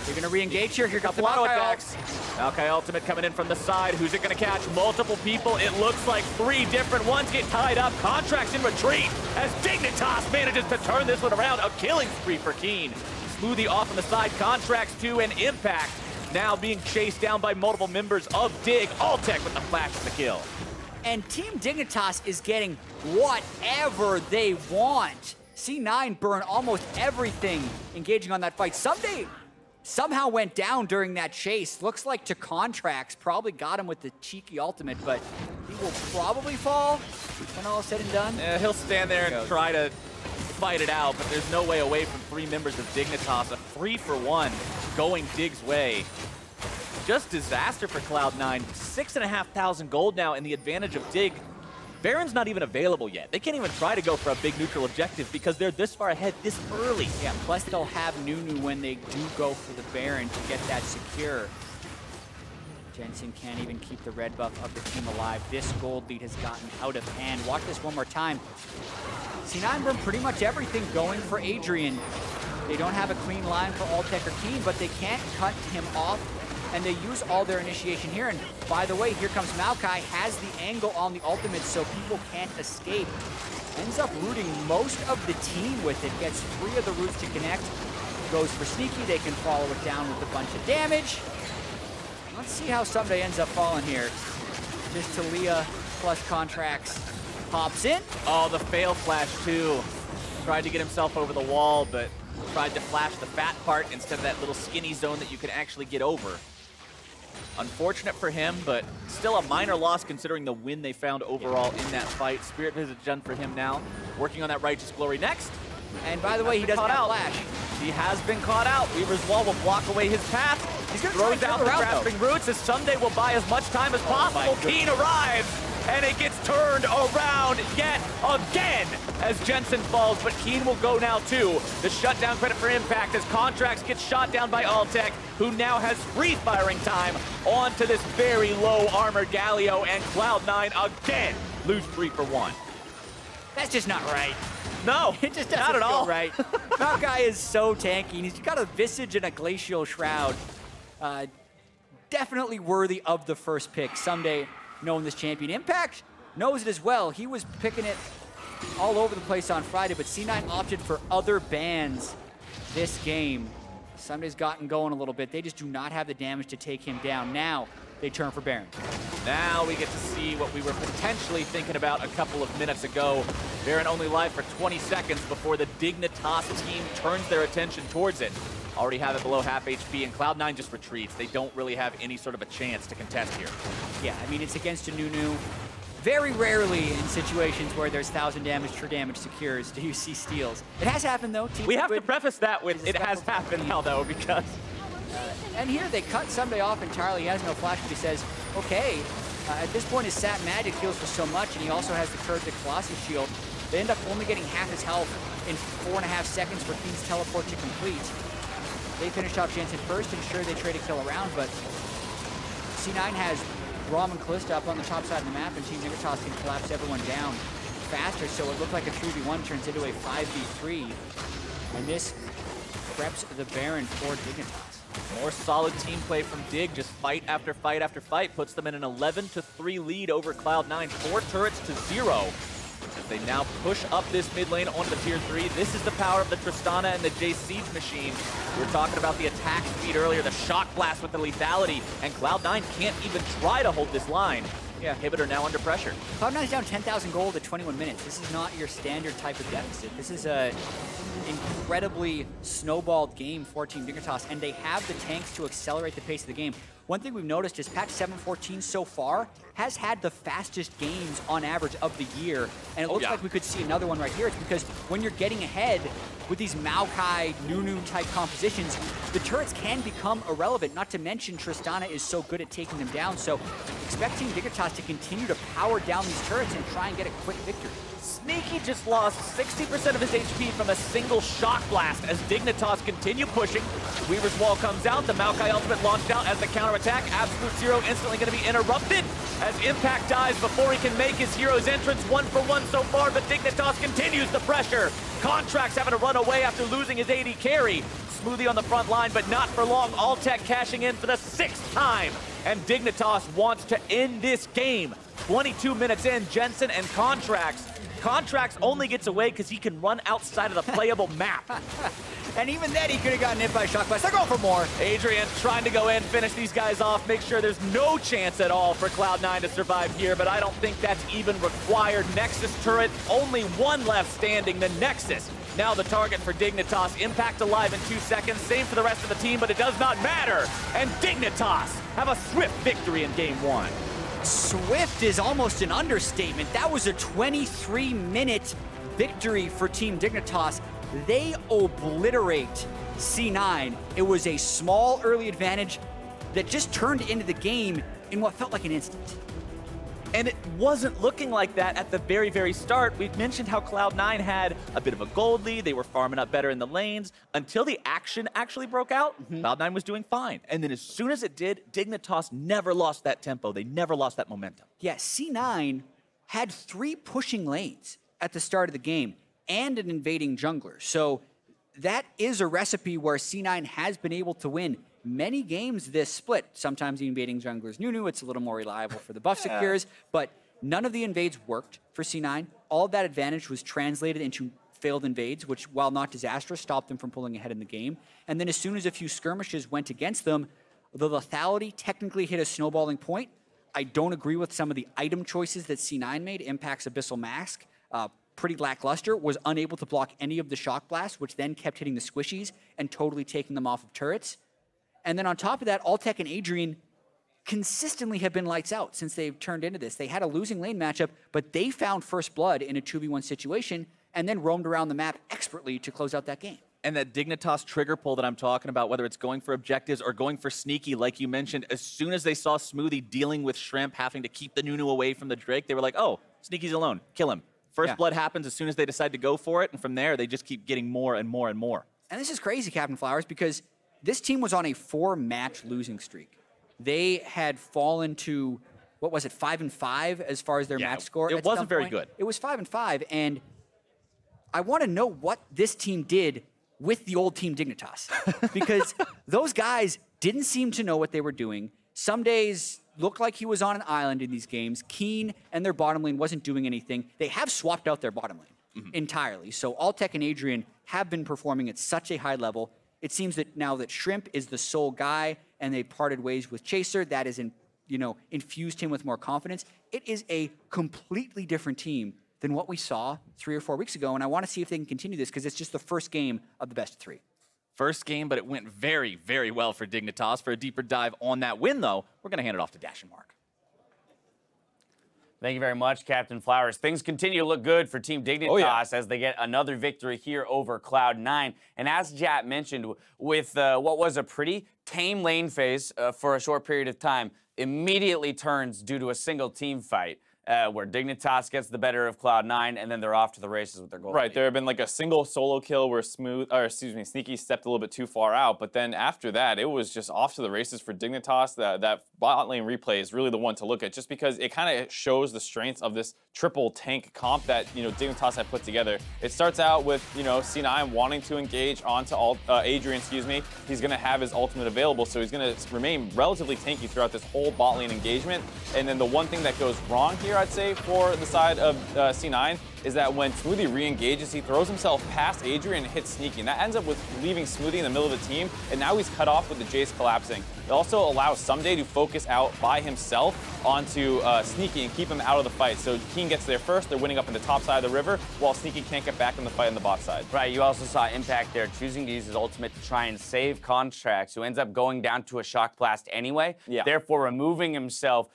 They're gonna re-engage here. Here comes the Auto Maokai attacks. Maokai ultimate coming in from the side. Who's it gonna catch? Multiple people. It looks like 3 different ones get tied up. Contractz in retreat as Dignitas manages to turn this one around. A killing spree for Keane. Smoothie off on the side. Contractz to an impact. Now being chased down by multiple members of Dig. Altec with the flash for the kill. And Team Dignitas is getting whatever they want. C9 burn almost everything engaging on that fight. Ssumday somehow went down during that chase. Looks like to Contractz, probably got him with the cheeky ultimate, but he will probably fall when all is said and done. Yeah, he'll stand there and try to fight it out, but there's no way away from 3 members of Dignitas. A 3-for-1 going Dig's way. Just disaster for Cloud9. 6,500 gold now, and the advantage of Dig. Baron's not even available yet. They can't even try to go for a big neutral objective because they're this far ahead this early. Yeah, plus they'll have Nunu when they do go for the Baron to get that secure. Jensen can't even keep the red buff of the team alive. This gold lead has gotten out of hand. Watch this one more time. C9 burn pretty much everything going for Adrian. They don't have a clean line for Altec or Keane, but they can't cut him off, and they use all their initiation here. And by the way, here comes Maokai, has the angle on the ultimate so people can't escape. Ends up rooting most of the team with it, gets 3 of the roots to connect. Goes for sneaky, they can follow it down with a bunch of damage. Let's see how Ssumday ends up falling here. Just Taliyah plus Contractz pops in. Oh, the fail flash too. Tried to get himself over the wall, but tried to flash the fat part instead of that little skinny zone that you can actually get over. Unfortunate for him, but still a minor loss considering the win they found overall in that fight. Spirit Visage done for him now. Working on that Righteous Glory next. And by the way, he doesn't have flash. He has been caught out. Weaver's Wall will block away his path. He's going to throws out the grasping roots as Ssumday will buy as much time as possible. Keane arrives, and it gets turned around yet again as Jensen falls, but Keane will go now too. The shutdown credit for impact as Contractz gets shot down by Altec, who now has free firing time onto this very low armor Galio, and Cloud9 again lose 3-for-1. That's just not right. No, it just doesn't not at all. Right. Maokai is so tanky, and he's got a Visage and a Glacial Shroud. Definitely worthy of the first pick. Ssumday knowing this champion. Impact knows it as well. He was picking it all over the place on Friday, but C9 opted for other bans this game. Ssumday's gotten going a little bit. They just do not have the damage to take him down. Now they turn for Baron. Now we get to see what we were potentially thinking about a couple of minutes ago. Baron only live for 20 seconds before the Dignitas team turns their attention towards it. Already have it below half HP, and Cloud9 just retreats. They don't really have any sort of a chance to contest here. Yeah, I mean, it's against a Nunu. Very rarely in situations where there's 1,000 damage, true damage secures, do you see steals. It has happened, though. We have to preface that with it has happened now, though, because... and here they cut Ssumday off entirely. He has no flash, but he says, okay. At this point, his Sap Magic heals for so much, and he also has the Curved Colossus Shield. They end up only getting half his health in 4.5 seconds for Keane's teleport to complete. They finished off Jensen first, and sure, they trade a kill around, but C9 has Braum and Kalista up on the top side of the map, and Team Dignitas can collapse everyone down faster, so it looked like a 3v1 turns into a 5v3, and this preps the Baron for Dignitas. More solid team play from Dig, just fight after fight after fight, puts them in an 11-3 lead over Cloud9, 4 turrets to 0. As they now push up this mid lane onto the tier 3. This is the power of the Tristana and the Jayce Siege machine. We were talking about the attack speed earlier, the shock blast with the lethality, and Cloud9 can't even try to hold this line. Yeah, Inhibitor now under pressure. Cloud9 is down 10,000 gold at 21 minutes. This is not your standard type of deficit. This is a incredibly snowballed game for Team Dignitas, and they have the tanks to accelerate the pace of the game. One thing we've noticed is patch 7.14 so far has had the fastest games on average of the year, and it looks like we could see another one right here. It's because when you're getting ahead with these Maokai, Nunu type compositions, the turrets can become irrelevant, not to mention Tristana is so good at taking them down, so expecting Dignitas to continue to power down these turrets and try and get a quick victory. Sneaky just lost 60% of his HP from a single shock blast as Dignitas continue pushing. Weaver's wall comes out, the Maokai ultimate launched out as the counterattack. Absolute Zero instantly going to be interrupted as Impact dies before he can make his hero's entrance. 1-for-1 so far, but Dignitas continues the pressure. Contractz having to run away after losing his AD carry. Smoothie on the front line, but not for long. Altec cashing in for the 6th time. And Dignitas wants to end this game. 22 minutes in, Jensen and Contractz. Contractz only gets away because he can run outside of the playable map. And even then, he could have gotten hit by Shock Blast. They're going for more. Adrian trying to go in, finish these guys off, make sure there's no chance at all for Cloud9 to survive here, but I don't think that's even required. Nexus turret, only one left standing, the Nexus. Now the target for Dignitas. Impact alive in 2 seconds. Same for the rest of the team, but it does not matter. And Dignitas have a swift victory in game 1. Swift is almost an understatement. That was a 23-minute victory for Team Dignitas. They obliterate C9. It was a small early advantage that just turned into the game in what felt like an instant. And it wasn't looking like that at the very, very start. We mentioned how Cloud9 had a bit of a gold lead. They were farming up better in the lanes. Until the action actually broke out, Cloud9 was doing fine. And then as soon as it did, Dignitas never lost that tempo. They never lost that momentum. Yeah, C9 had 3 pushing lanes at the start of the game and an invading jungler. So that is a recipe where C9 has been able to win many games this split. Sometimes the invading junglers Nunu, it's a little more reliable for the buff secures, but none of the invades worked for C9. All of that advantage was translated into failed invades, which, while not disastrous, stopped them from pulling ahead in the game. And then as soon as a few skirmishes went against them, the lethality technically hit a snowballing point. I don't agree with some of the item choices that C9 made. Impact's Abyssal Mask, pretty lackluster, was unable to block any of the shock blasts, which then kept hitting the squishies and totally taking them off of turrets. And then on top of that, Altec and Adrian consistently have been lights out since they've turned into this. They had a losing lane matchup, but they found first blood in a 2v1 situation and then roamed around the map expertly to close out that game. And that Dignitas trigger pull that I'm talking about, whether it's going for objectives or going for sneaky, like you mentioned, as soon as they saw Smoothie dealing with Shrimp, having to keep the Nunu away from the Drake, they were like, oh, Sneaky's alone, kill him. First blood happens as soon as they decide to go for it, and from there, they just keep getting more and more and more. And this is crazy, Captain Flowers, because this team was on a 4-match losing streak. They had fallen to, what was it, 5-5 as far as their match score? It wasn't very good. It was 5-5, and I want to know what this team did with the old Team Dignitas. Because those guys didn't seem to know what they were doing. Some days looked like he was on an island in these games. Keane and their bottom lane wasn't doing anything. They have swapped out their bottom lane entirely. So Altec and Adrian have been performing at such a high level. It seems that now that Shrimp is the sole guy and they parted ways with Chaser, that is, infused him with more confidence. It is a completely different team than what we saw 3 or 4 weeks ago, and I want to see if they can continue this because it's just the first game of the best of 3. First game, but it went very, very well for Dignitas. For a deeper dive on that win, though, we're going to hand it off to Dash and Mark. Thank you very much, Captain Flowers. Things continue to look good for Team Dignitas as they get another victory here over Cloud9. And as Jat mentioned, with what was a pretty tame lane phase for a short period of time, immediately turns due to a single team fight. Where Dignitas gets the better of Cloud9, and then they're off to the races with their goal. Right, there had been like a single solo kill where Sneaky stepped a little bit too far out, but then after that, it was just off to the races for Dignitas. That bot lane replay is really the one to look at, just because it kind of shows the strengths of this triple tank comp that Dignitas had put together. It starts out with C9 wanting to engage onto Adrian. He's going to have his ultimate available, so he's going to remain relatively tanky throughout this whole bot lane engagement. And then the one thing that goes wrong here, I'd say, for the side of C9 is that when Smoothie re-engages, he throws himself past Adrian and hits Sneaky, and that ends up with leaving Smoothie in the middle of the team, and now he's cut off with the Jayce collapsing. It also allows Ssumday to focus out by himself onto Sneaky and keep him out of the fight. So Keane gets there first, they're winning up in the top side of the river, while Sneaky can't get back in the fight on the bot side. Right, you also saw Impact there choosing to use his ultimate to try and save Contractz, who ends up going down to a shock blast anyway, therefore removing himself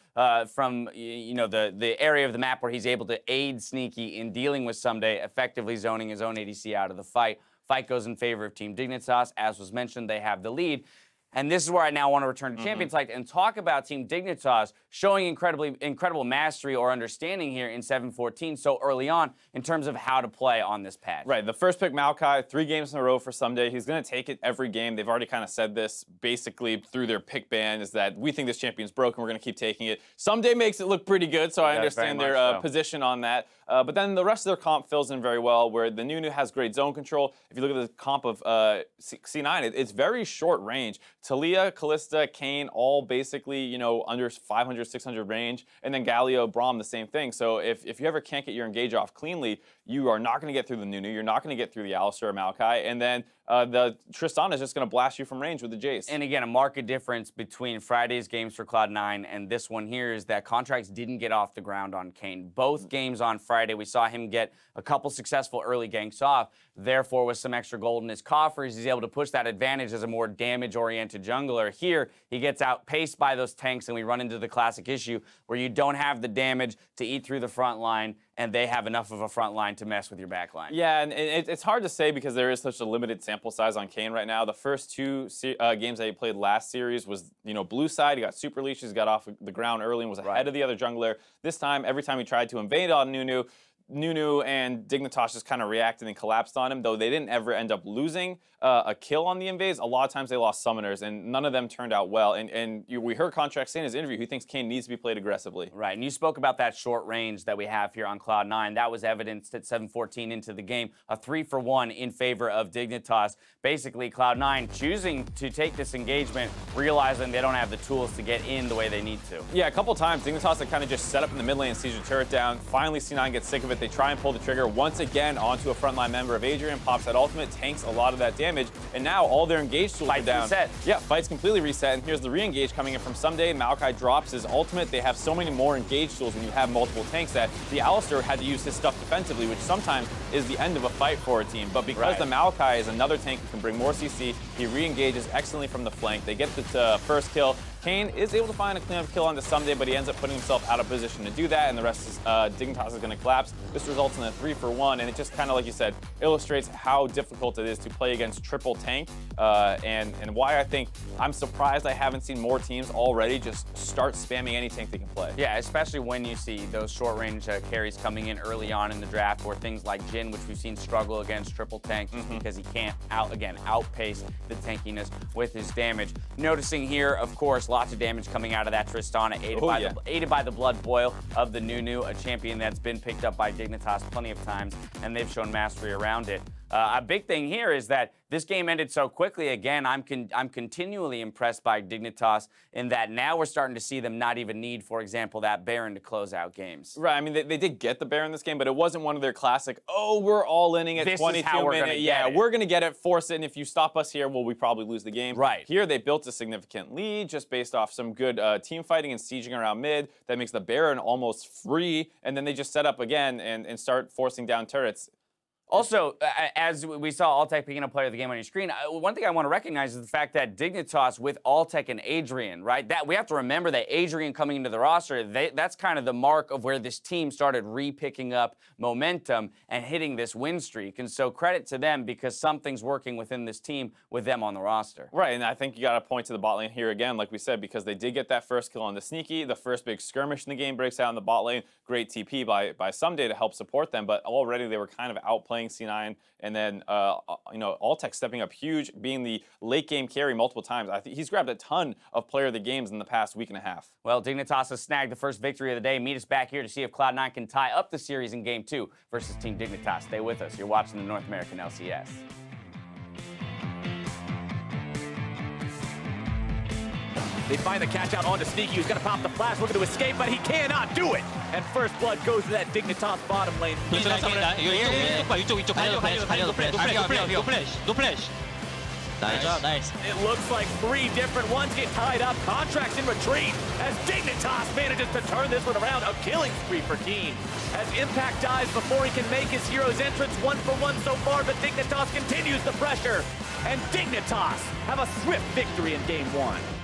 from the area of the map where he's able to aid Sneaky in dealing with Ssumday, effectively zoning his own ADC out of the fight. Fight goes in favor of Team Dignitas. As was mentioned, they have the lead. And this is where I now want to return to Champions Select and talk about Team Dignitas showing incredible mastery or understanding here in 7-14 so early on in terms of how to play on this patch. Right, the first pick, Maokai, 3 games in a row for Ssumday. He's going to take it every game. They've already kind of said this basically through their pick ban, is that we think this champion's broken, we're going to keep taking it. Ssumday makes it look pretty good, so I understand their position on that. But then the rest of their comp fills in very well, where the Nunu has great zone control. If you look at the comp of C9, it's very short range. Taliyah, Kalista, Kayn, all basically, under 500, 600 range. And then Galio, Braum, the same thing. So if you ever can't get your engage off cleanly, you are not going to get through the Nunu. You're not going to get through the Alistar or Maokai. And then the Tristana is just going to blast you from range with the Jayce. And again, a marked difference between Friday's games for Cloud9 and this one here is that Contractz didn't get off the ground on Kayn. Both games on Friday, we saw him get a couple successful early ganks off. Therefore, with some extra gold in his coffers, he's able to push that advantage as a more damage-oriented jungler. Here, he gets outpaced by those tanks, and we run into the classic issue where you don't have the damage to eat through the front line, and they have enough of a front line to mess with your back line. Yeah, and it's hard to say because there is such a limited sample size on Kayn right now. The first 2 games that he played last series was, blue side. He got super leashes, got off the ground early and was ahead of the other jungler. This time, every time he tried to invade on Nunu and Dignitas just kind of reacted and collapsed on him, though they didn't ever end up losing a kill on the invades. A lot of times they lost summoners, and none of them turned out well. And we heard Contractz say in his interview he thinks Kayn needs to be played aggressively. Right, and you spoke about that short range that we have here on Cloud9. That was evidenced at 7-14 into the game, a 3-for-1 in favor of Dignitas. Basically, Cloud9 choosing to take this engagement, realizing they don't have the tools to get in the way they need to. Yeah, a couple times Dignitas had kind of just set up in the mid lane and siege the turret down. Finally, C9 gets sick of it. They try and pull the trigger once again onto a frontline member of Adrian, pops that ultimate, tanks a lot of that damage, and now all their engage tools are down. Reset. Yeah, fight's completely reset, and here's the re-engage coming in from Ssumday. Maokai drops his ultimate. They have so many more engage tools when you have multiple tanks that the Alistar had to use his stuff defensively, which sometimes is the end of a fight for a team. But because the Maokai is another tank who can bring more CC, he re-engages excellently from the flank. They get the first kill. Kayn is able to find a cleanup kill onto Ssumday, but he ends up putting himself out of position to do that, and the rest is Dignitas is going to collapse. This results in a 3-for-1, and it just kind of, like you said, illustrates how difficult it is to play against triple tank, and why I think I'm surprised I haven't seen more teams already just start spamming any tank they can play. Yeah, especially when you see those short-range carries coming in early on in the draft, or things like Jin, which we've seen struggle against triple tank because he can't outpace the tankiness with his damage. Noticing here, of course, lots of damage coming out of that Tristana, aided by the blood boil of the Nunu, a champion that's been picked up by Dignitas plenty of times, and they've shown mastery around it. A big thing here is that this game ended so quickly. Again, I'm continually impressed by Dignitas in that now we're starting to see them not even need, for example, that Baron to close out games. Right, I mean, they did get the Baron this game, but it wasn't one of their classic, oh, we're all inning at 22 minutes. Yeah, we're going to get it, force it, and if you stop us here, well, we probably lose the game. Right. Here, they built a significant lead just based off some good team fighting and sieging around mid. That makes the Baron almost free, and then they just set up again and start forcing down turrets. Also, as we saw Altec picking up player of the game on your screen, one thing I want to recognize is the fact that Dignitas with Altec and Adrian, right? That we have to remember that Adrian coming into the roster, that's kind of the mark of where this team started re-picking up momentum and hitting this win streak. And so credit to them because something's working within this team with them on the roster. Right, and I think you got to point to the bot lane here again, like we said, because they did get that first kill on the Sneaky. The first big skirmish in the game breaks out in the bot lane. Great TP by Ssumday to help support them, but already they were kind of outplaying C9, and then Altec stepping up huge, being the late game carry multiple times. I think he's grabbed a ton of player of the games in the past week and a half. Well, Dignitas has snagged the first victory of the day. Meet us back here to see if Cloud9 can tie up the series in Game 2 versus Team Dignitas. Stay with us. You're watching the North American LCS. They find the catch out onto Sneaky, who's going to pop the flash, looking to escape, but he cannot do it. And first blood goes to that Dignitas bottom lane. 이쪽 위쪽 갈려 플래시. 노 플래시. Nice job, nice. It looks like 3 different ones get tied up. Contractz in retreat as Dignitas manages to turn this one around. A killing spree for Keane. As Impact dies before he can make his hero's entrance, 1-for-1 so far, but Dignitas continues the pressure. And Dignitas have a swift victory in game 1.